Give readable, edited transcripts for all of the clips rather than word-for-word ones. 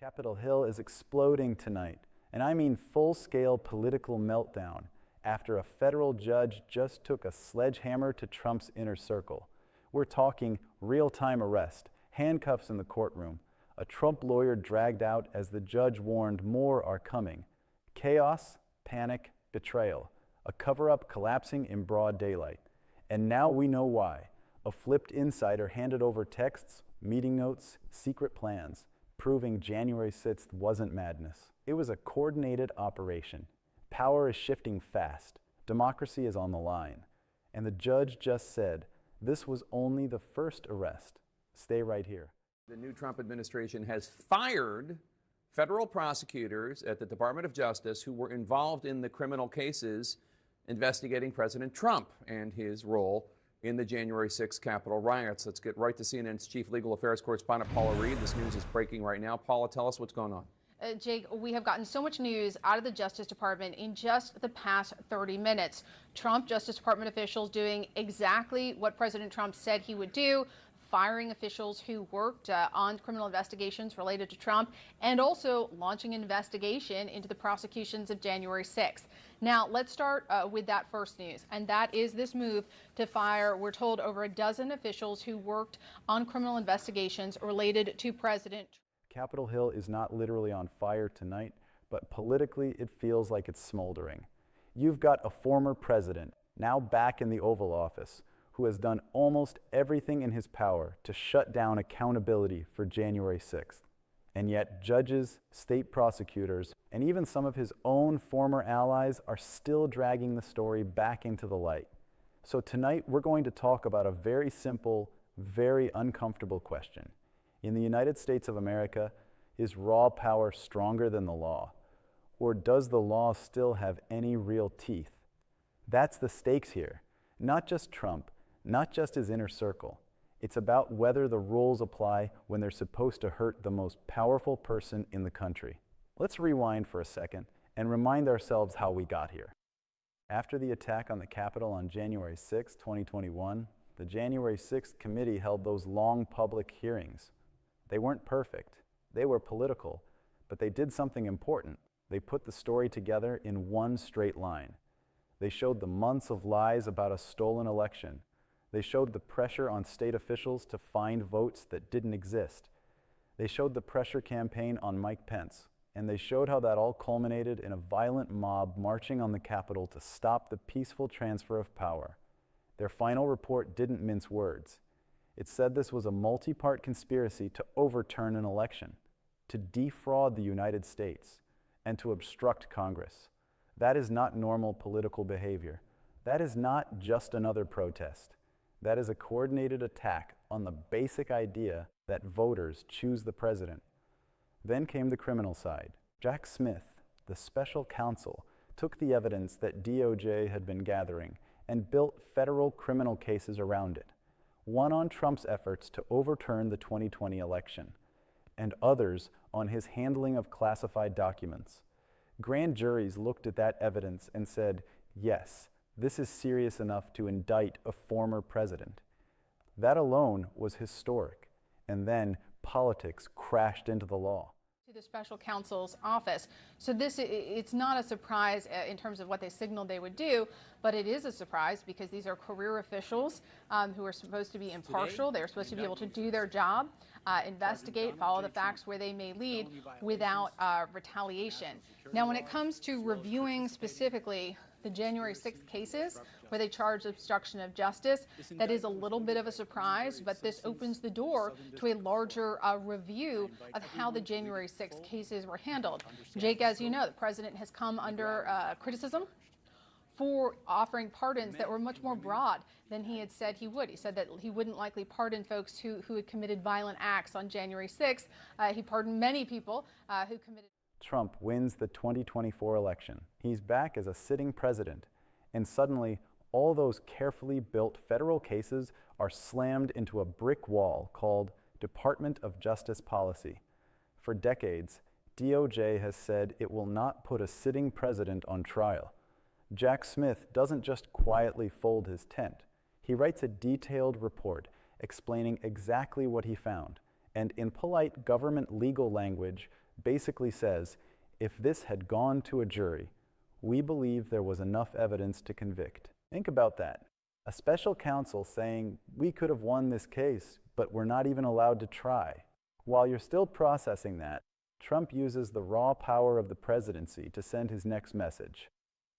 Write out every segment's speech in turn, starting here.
Capitol Hill is exploding tonight, and I mean full-scale political meltdown after a federal judge just took a sledgehammer to Trump's inner circle. We're talking real-time arrest, handcuffs in the courtroom, a Trump lawyer dragged out as the judge warned more are coming, chaos, panic, betrayal, a cover-up collapsing in broad daylight. And now we know why. A flipped insider handed over texts, meeting notes, secret plans, proving January 6th wasn't madness. It was a coordinated operation. Power is shifting fast. Democracy is on the line. And the judge just said, this was only the first arrest. Stay right here. The new Trump administration has fired federal prosecutors at the Department of Justice who were involved in the criminal cases investigating President Trump and his role in the January 6th Capitol riots. Let's get right to CNN's chief legal affairs correspondent, Paula Reed. This news is breaking right now. Paula, tell us what's going on. Jake, we have gotten so much news out of the Justice Department in just the past 30 minutes. Trump Justice Department officials doing exactly what President Trump said he would do, firing officials who worked on criminal investigations related to Trump, and also launching an investigation into the prosecutions of January 6th. Now, let's start with that first news, and that is this move to fire, we're told, over a dozen officials who worked on criminal investigations related to President Trump. Capitol Hill is not literally on fire tonight, but politically it feels like it's smoldering. You've got a former president, now back in the Oval Office, who has done almost everything in his power to shut down accountability for January 6th. And yet judges, state prosecutors, and even some of his own former allies are still dragging the story back into the light. So tonight we're going to talk about a very simple, very uncomfortable question. In the United States of America, is raw power stronger than the law? Or does the law still have any real teeth? That's the stakes here. Not just Trump, not just his inner circle. It's about whether the rules apply when they're supposed to hurt the most powerful person in the country. Let's rewind for a second and remind ourselves how we got here. After the attack on the Capitol on January 6, 2021, the January 6th committee held those long public hearings. They weren't perfect, they were political, but they did something important. They put the story together in one straight line. They showed the months of lies about a stolen election. They showed the pressure on state officials to find votes that didn't exist. They showed the pressure campaign on Mike Pence, and they showed how that all culminated in a violent mob marching on the Capitol to stop the peaceful transfer of power. Their final report didn't mince words. It said this was a multi-part conspiracy to overturn an election, to defraud the United States, and to obstruct Congress. That is not normal political behavior. That is not just another protest. That is a coordinated attack on the basic idea that voters choose the president. Then came the criminal side. Jack Smith, the special counsel, took the evidence that DOJ had been gathering and built federal criminal cases around it. One on Trump's efforts to overturn the 2020 election, and others on his handling of classified documents. Grand juries looked at that evidence and said, yes, this is serious enough to indict a former president. That alone was historic, and then politics crashed into the law. To the special counsel's office. So it's not a surprise in terms of what they signaled they would do, but it is a surprise because these are career officials who are supposed to be impartial. They're supposed to be able to do their job, investigate, follow the facts where they may lead without retaliation. Now, when it comes to reviewing specifically the January 6th cases where they charged obstruction of justice, that is a little bit of a surprise, but this opens the door to a larger review of how the January 6th cases were handled. Jake, as you know, the president has come under criticism for offering pardons that were much more broad than he had said he would. He said that he wouldn't likely pardon folks who had committed violent acts on January 6th. He pardoned many people who committed. Trump wins the 2024 election. He's back as a sitting president, and suddenly all those carefully built federal cases are slammed into a brick wall called Department of Justice policy. For decades, DOJ has said it will not put a sitting president on trial. Jack Smith doesn't just quietly fold his tent. He writes a detailed report explaining exactly what he found, and in polite government legal language, basically says, if this had gone to a jury, we believe there was enough evidence to convict. Think about that. A special counsel saying, we could have won this case, but we're not even allowed to try. While you're still processing that, Trump uses the raw power of the presidency to send his next message.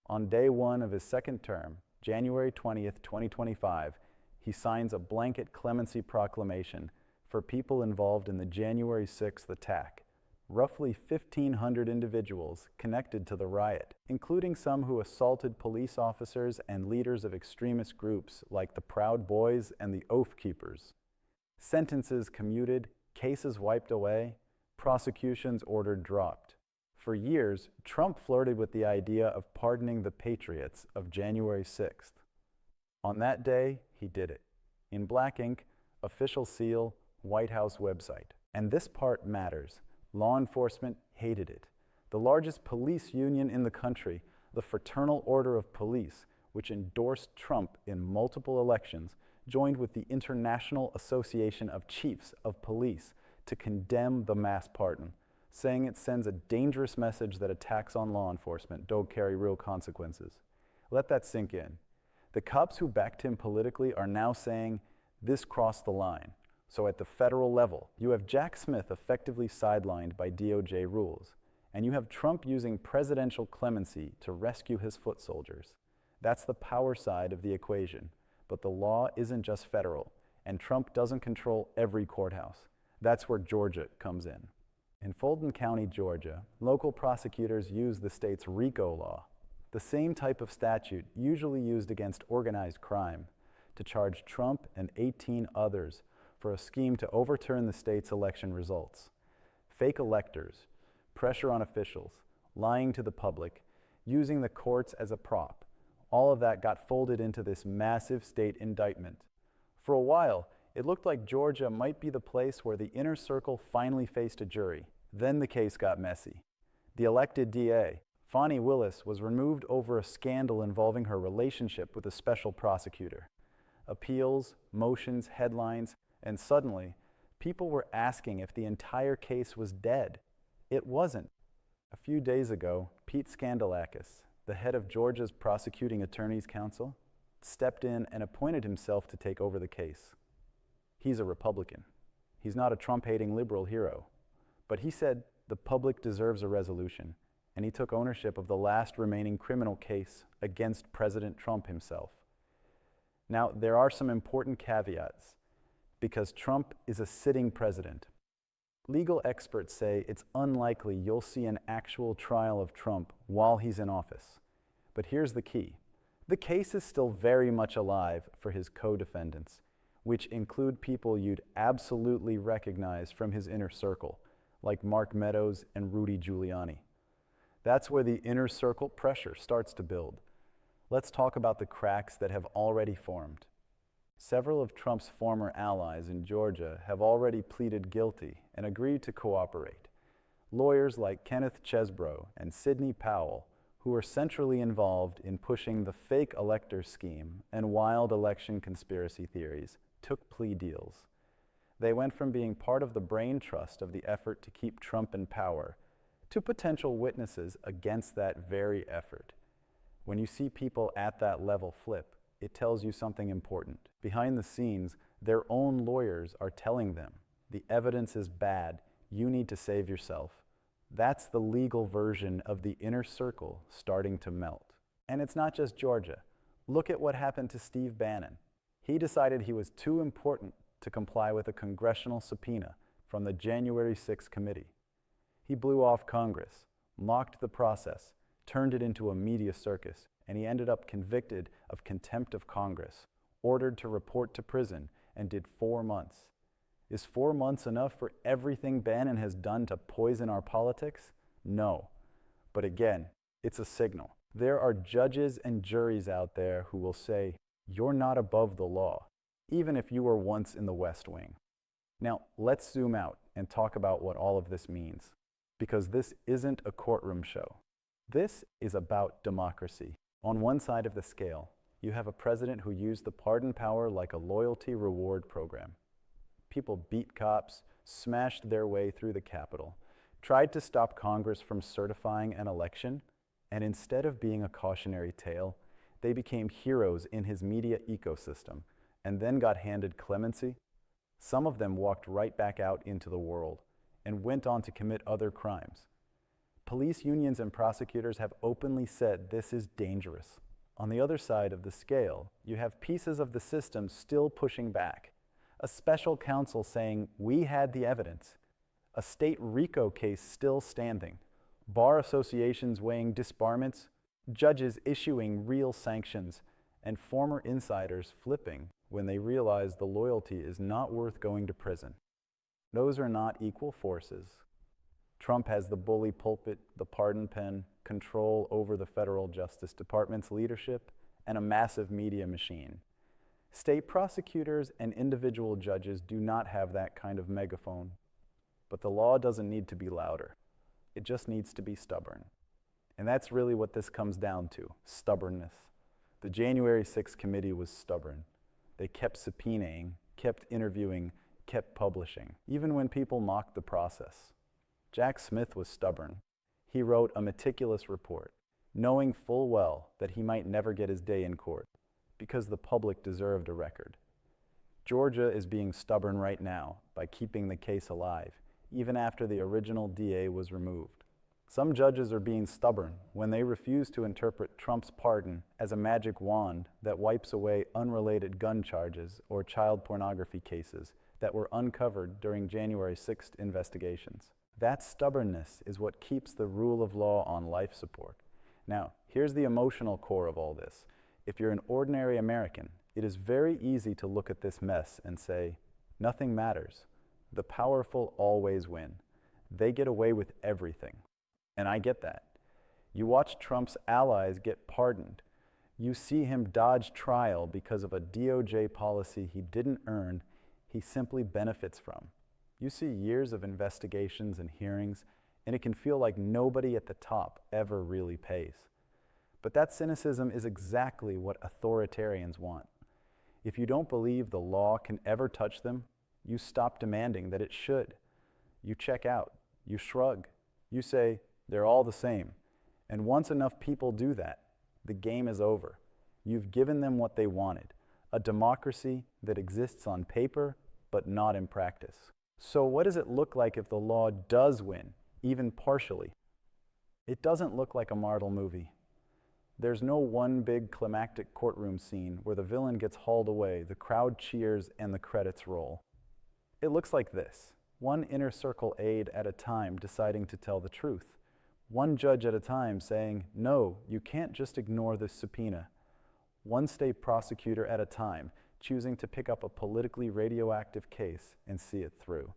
On day one of his second term, January 20th, 2025, he signs a blanket clemency proclamation for people involved in the January 6th attack. Roughly 1,500 individuals connected to the riot, including some who assaulted police officers and leaders of extremist groups like the Proud Boys and the Oath Keepers. Sentences commuted, cases wiped away, prosecutions ordered dropped. For years, Trump flirted with the idea of pardoning the patriots of January 6th. On that day, he did it. In black ink, official seal, White House website. And this part matters. Law enforcement hated it. The largest police union in the country, the Fraternal Order of Police, which endorsed Trump in multiple elections, joined with the International Association of Chiefs of Police to condemn the mass pardon, saying it sends a dangerous message that attacks on law enforcement don't carry real consequences. Let that sink in. The cops who backed him politically are now saying this crossed the line. So at the federal level, you have Jack Smith effectively sidelined by DOJ rules, and you have Trump using presidential clemency to rescue his foot soldiers. That's the power side of the equation. But the law isn't just federal, and Trump doesn't control every courthouse. That's where Georgia comes in. In Fulton County, Georgia, local prosecutors use the state's RICO law, the same type of statute usually used against organized crime, to charge Trump and 18 others for a scheme to overturn the state's election results. Fake electors, pressure on officials, lying to the public, using the courts as a prop. All of that got folded into this massive state indictment. For a while, it looked like Georgia might be the place where the inner circle finally faced a jury. Then the case got messy. The elected DA, Fani Willis, was removed over a scandal involving her relationship with a special prosecutor. Appeals, motions, headlines, and suddenly, people were asking if the entire case was dead. It wasn't. A few days ago, Pete Skandalakis, the head of Georgia's Prosecuting Attorneys Council, stepped in and appointed himself to take over the case. He's a Republican. He's not a Trump-hating liberal hero. But he said the public deserves a resolution, and he took ownership of the last remaining criminal case against President Trump himself. Now, there are some important caveats, because Trump is a sitting president. Legal experts say it's unlikely you'll see an actual trial of Trump while he's in office. But here's the key. The case is still very much alive for his co-defendants, which include people you'd absolutely recognize from his inner circle, like Mark Meadows and Rudy Giuliani. That's where the inner circle pressure starts to build. Let's talk about the cracks that have already formed. Several of Trump's former allies in Georgia have already pleaded guilty and agreed to cooperate. Lawyers like Kenneth Chesbrough and Sidney Powell, who are centrally involved in pushing the fake elector scheme and wild election conspiracy theories, took plea deals. They went from being part of the brain trust of the effort to keep Trump in power to potential witnesses against that very effort. When you see people at that level flip, it tells you something important. Behind the scenes, their own lawyers are telling them, the evidence is bad, you need to save yourself. That's the legal version of the inner circle starting to melt. And it's not just Georgia. Look at what happened to Steve Bannon. He decided he was too important to comply with a congressional subpoena from the January 6th committee. He blew off Congress, mocked the process, turned it into a media circus, and he ended up convicted of contempt of Congress, ordered to report to prison, and did 4 months. Is 4 months enough for everything Bannon has done to poison our politics? No. But again, it's a signal. There are judges and juries out there who will say, you're not above the law, even if you were once in the West Wing. Now, let's zoom out and talk about what all of this means, because this isn't a courtroom show. This is about democracy. On one side of the scale, you have a president who used the pardon power like a loyalty reward program. People beat cops, smashed their way through the Capitol, tried to stop Congress from certifying an election, and instead of being a cautionary tale, they became heroes in his media ecosystem and then got handed clemency. Some of them walked right back out into the world and went on to commit other crimes. Police unions and prosecutors have openly said this is dangerous. On the other side of the scale, you have pieces of the system still pushing back. A special counsel saying, "We had the evidence." A state RICO case still standing. Bar associations weighing disbarments, judges issuing real sanctions, and former insiders flipping when they realize the loyalty is not worth going to prison. Those are not equal forces. Trump has the bully pulpit, the pardon pen, control over the federal Justice Department's leadership, and a massive media machine. State prosecutors and individual judges do not have that kind of megaphone. But the law doesn't need to be louder. It just needs to be stubborn. And that's really what this comes down to, stubbornness. The January 6th committee was stubborn. They kept subpoenaing, kept interviewing, kept publishing, even when people mocked the process. Jack Smith was stubborn. He wrote a meticulous report, knowing full well that he might never get his day in court, because the public deserved a record. Georgia is being stubborn right now by keeping the case alive, even after the original DA was removed. Some judges are being stubborn when they refuse to interpret Trump's pardon as a magic wand that wipes away unrelated gun charges or child pornography cases that were uncovered during January 6th investigations. That stubbornness is what keeps the rule of law on life support. Now, here's the emotional core of all this. If you're an ordinary American, it is very easy to look at this mess and say, nothing matters. The powerful always win. They get away with everything. And I get that. You watch Trump's allies get pardoned. You see him dodge trial because of a DOJ policy he didn't earn, he simply benefits from. You see years of investigations and hearings, and it can feel like nobody at the top ever really pays. But that cynicism is exactly what authoritarians want. If you don't believe the law can ever touch them, you stop demanding that it should. You check out, you shrug, you say, they're all the same. And once enough people do that, the game is over. You've given them what they wanted, a democracy that exists on paper, but not in practice. So what does it look like if the law does win, even partially? It doesn't look like a Marvel movie. There's no one big climactic courtroom scene where the villain gets hauled away, the crowd cheers, and the credits roll. It looks like this: one inner circle aide at a time deciding to tell the truth. One judge at a time saying, no, you can't just ignore this subpoena. One state prosecutor at a time choosing to pick up a politically radioactive case and see it through.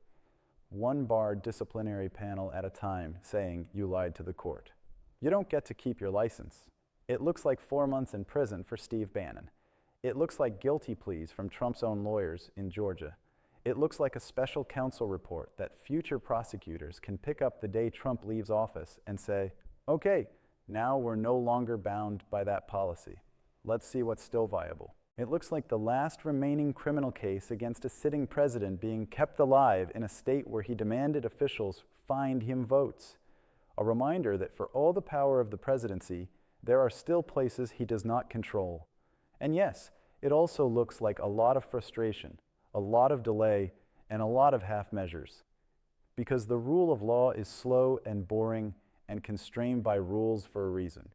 One bar disciplinary panel at a time saying, you lied to the court. You don't get to keep your license. It looks like 4 months in prison for Steve Bannon. It looks like guilty pleas from Trump's own lawyers in Georgia. It looks like a special counsel report that future prosecutors can pick up the day Trump leaves office and say, okay, now we're no longer bound by that policy. Let's see what's still viable. It looks like the last remaining criminal case against a sitting president being kept alive in a state where he demanded officials find him votes. A reminder that for all the power of the presidency, there are still places he does not control. And yes, it also looks like a lot of frustration, a lot of delay, and a lot of half measures. Because the rule of law is slow and boring and constrained by rules for a reason.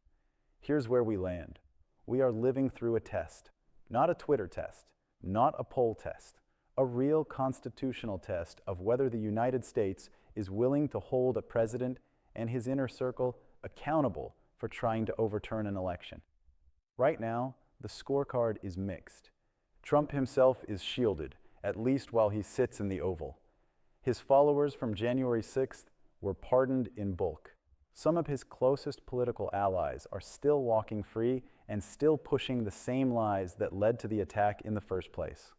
Here's where we land. We are living through a test, not a Twitter test, not a poll test, a real constitutional test of whether the United States is willing to hold a president and his inner circle accountable for trying to overturn an election. Right now, the scorecard is mixed. Trump himself is shielded, at least while he sits in the Oval. His followers from January 6th were pardoned in bulk. Some of his closest political allies are still walking free and still pushing the same lies that led to the attack in the first place.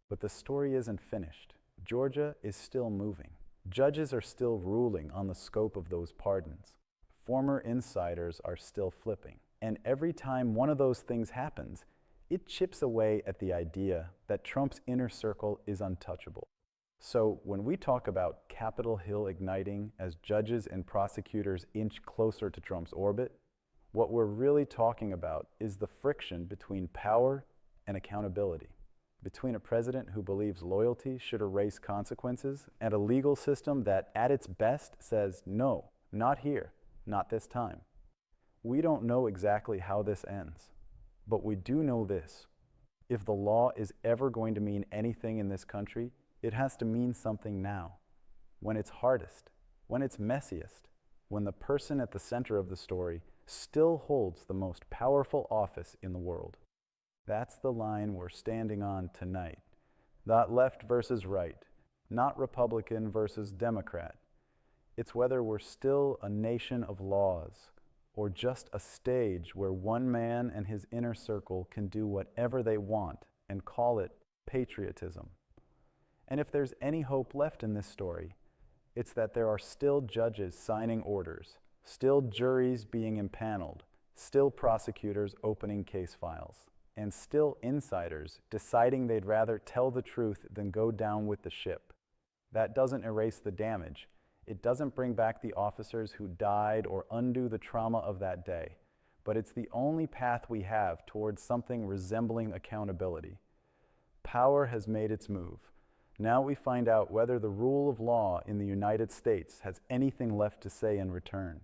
But the story isn't finished. Georgia is still moving. Judges are still ruling on the scope of those pardons. Former insiders are still flipping. And every time one of those things happens, it chips away at the idea that Trump's inner circle is untouchable. So when we talk about Capitol Hill igniting as judges and prosecutors inch closer to Trump's orbit, what we're really talking about is the friction between power and accountability, between a president who believes loyalty should erase consequences and a legal system that, at its best, says, no, not here, not this time. We don't know exactly how this ends, but we do know this. If the law is ever going to mean anything in this country, it has to mean something now, when it's hardest, when it's messiest, when the person at the center of the story still holds the most powerful office in the world. That's the line we're standing on tonight. Not left versus right, not Republican versus Democrat. It's whether we're still a nation of laws or just a stage where one man and his inner circle can do whatever they want and call it patriotism. And if there's any hope left in this story, it's that there are still judges signing orders, still juries being impaneled, still prosecutors opening case files, and still insiders deciding they'd rather tell the truth than go down with the ship. That doesn't erase the damage. It doesn't bring back the officers who died or undo the trauma of that day, but it's the only path we have towards something resembling accountability. Power has made its move. Now we find out whether the rule of law in the United States has anything left to say in return.